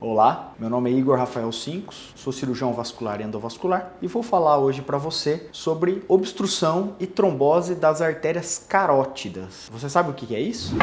Olá, meu nome é Igor Rafael Sincos, sou cirurgião vascular e endovascular e vou falar hoje para você sobre obstrução e trombose das artérias carótidas. Você sabe o que é isso?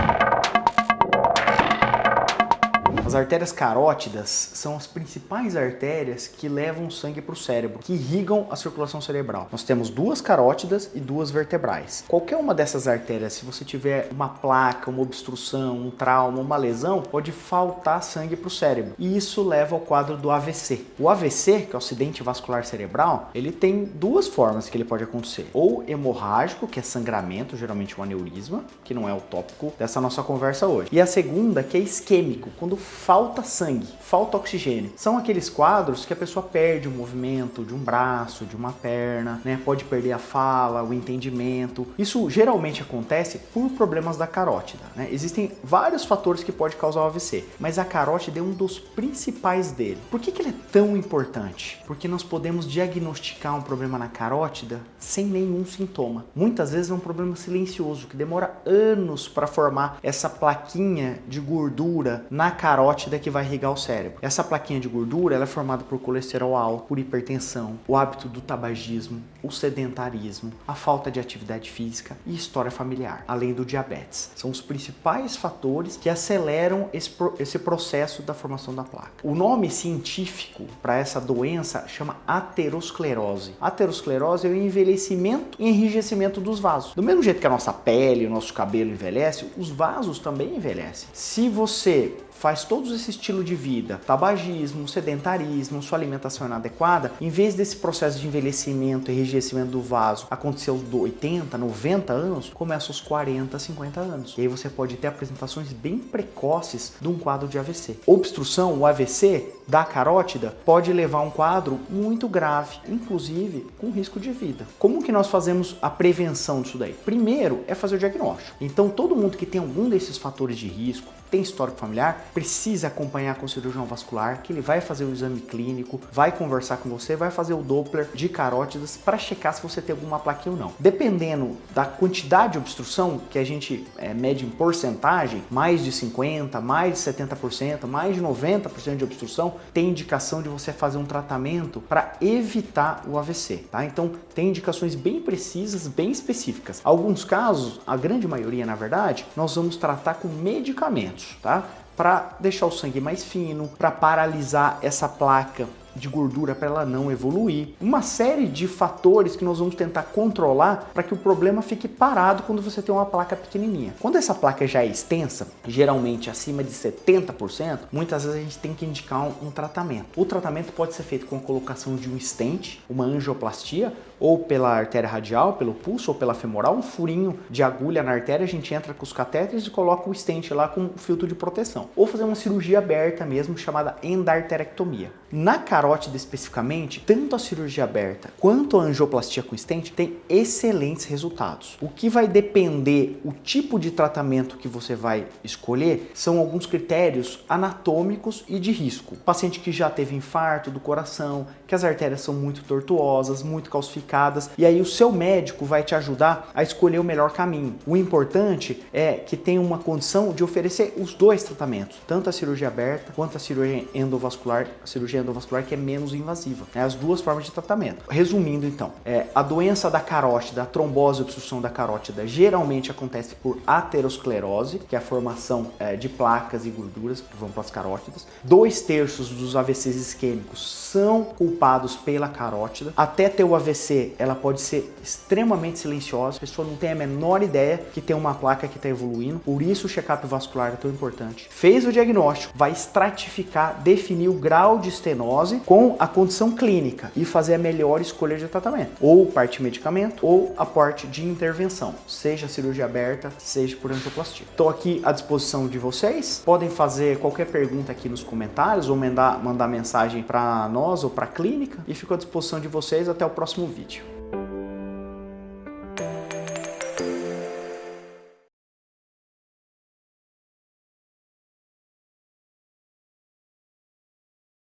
As artérias carótidas são as principais artérias que levam sangue para o cérebro, que irrigam a circulação cerebral. Nós temos duas carótidas e duas vertebrais. Qualquer uma dessas artérias, se você tiver uma placa, uma obstrução, um trauma, uma lesão, pode faltar sangue para o cérebro. E isso leva ao quadro do AVC. O AVC, que é o acidente vascular cerebral, ele tem duas formas que ele pode acontecer. Ou hemorrágico, que é sangramento, geralmente um aneurisma, que não é o tópico dessa nossa conversa hoje. E a segunda, que é isquêmico, quando falta sangue, falta oxigênio. São aqueles quadros que a pessoa perde o movimento de um braço, de uma perna, né? Pode perder a fala, o entendimento. Isso geralmente acontece por problemas da carótida, né? Existem vários fatores que podem causar o AVC, mas a carótida é um dos principais dele. Por que ele é tão importante? Porque nós podemos diagnosticar um problema na carótida sem nenhum sintoma. Muitas vezes é um problema silencioso, que demora anos para formar essa plaquinha de gordura na carótida que vai irrigar o cérebro. Essa plaquinha de gordura ela é formada por colesterol alto, por hipertensão, o hábito do tabagismo, o sedentarismo, a falta de atividade física e história familiar, além do diabetes. São os principais fatores que aceleram esse processo da formação da placa. O nome científico para essa doença chama aterosclerose. Aterosclerose é o envelhecimento e enrijecimento dos vasos. Do mesmo jeito que a nossa pele, o nosso cabelo envelhece, os vasos também envelhecem. Se você faz todos esse estilo de vida, tabagismo, sedentarismo, sua alimentação inadequada, em vez desse processo de envelhecimento e enrijecimento do vaso acontecer aos 80, 90 anos, começa aos 40, 50 anos. E aí você pode ter apresentações bem precoces de um quadro de AVC. Obstrução, o AVC da carótida, pode levar a um quadro muito grave, inclusive com risco de vida. Como que nós fazemos a prevenção disso daí? Primeiro é fazer o diagnóstico. Então todo mundo que tem algum desses fatores de risco, tem histórico familiar, precisa acompanhar com o cirurgião vascular, que ele vai fazer o exame clínico, vai conversar com você, vai fazer o Doppler de carótidas para checar se você tem alguma plaquinha ou não. Dependendo da quantidade de obstrução, que a gente mede em porcentagem, mais de 50%, mais de 70%, mais de 90% de obstrução, tem indicação de você fazer um tratamento para evitar o AVC, tá? Então, tem indicações bem precisas, bem específicas. Alguns casos, a grande maioria, na verdade, nós vamos tratar com medicamentos, tá? Para deixar o sangue mais fino, para paralisar essa placa de gordura para ela não evoluir. Uma série de fatores que nós vamos tentar controlar para que o problema fique parado quando você tem uma placa pequenininha. Quando essa placa já é extensa, geralmente acima de 70%, muitas vezes a gente tem que indicar um tratamento. O tratamento pode ser feito com a colocação de um stent, uma angioplastia, ou pela artéria radial, pelo pulso, ou pela femoral, um furinho de agulha na artéria, a gente entra com os catéteres e coloca o stent lá com filtro de proteção. Ou fazer uma cirurgia aberta mesmo, chamada endarterectomia. Na carótida especificamente, tanto a cirurgia aberta quanto a angioplastia com stent tem excelentes resultados. O que vai depender o tipo de tratamento que você vai escolher são alguns critérios anatômicos e de risco. O paciente que já teve infarto do coração, que as artérias são muito tortuosas, muito calcificadas, e aí o seu médico vai te ajudar a escolher o melhor caminho. O importante é que tenha uma condição de oferecer os dois tratamentos, tanto a cirurgia aberta quanto a cirurgia endovascular que é menos invasiva, né? As duas formas de tratamento. Resumindo então, a doença da carótida, a trombose e obstrução da carótida geralmente acontece por aterosclerose, que é a formação de placas e gorduras que vão para as carótidas. 2/3 dos AVCs isquêmicos são culpados pela carótida. Até ter o AVC, ela pode ser extremamente silenciosa, a pessoa não tem a menor ideia que tem uma placa que está evoluindo, por isso o check-up vascular é tão importante. Fez o diagnóstico, vai estratificar, definir o grau de estenose com a condição clínica e fazer a melhor escolha de tratamento, ou parte medicamento ou a parte de intervenção, seja cirurgia aberta, seja por angioplastia. Estou aqui à disposição de vocês, podem fazer qualquer pergunta aqui nos comentários ou mandar mensagem para nós ou para a clínica e fico à disposição de vocês até o próximo vídeo.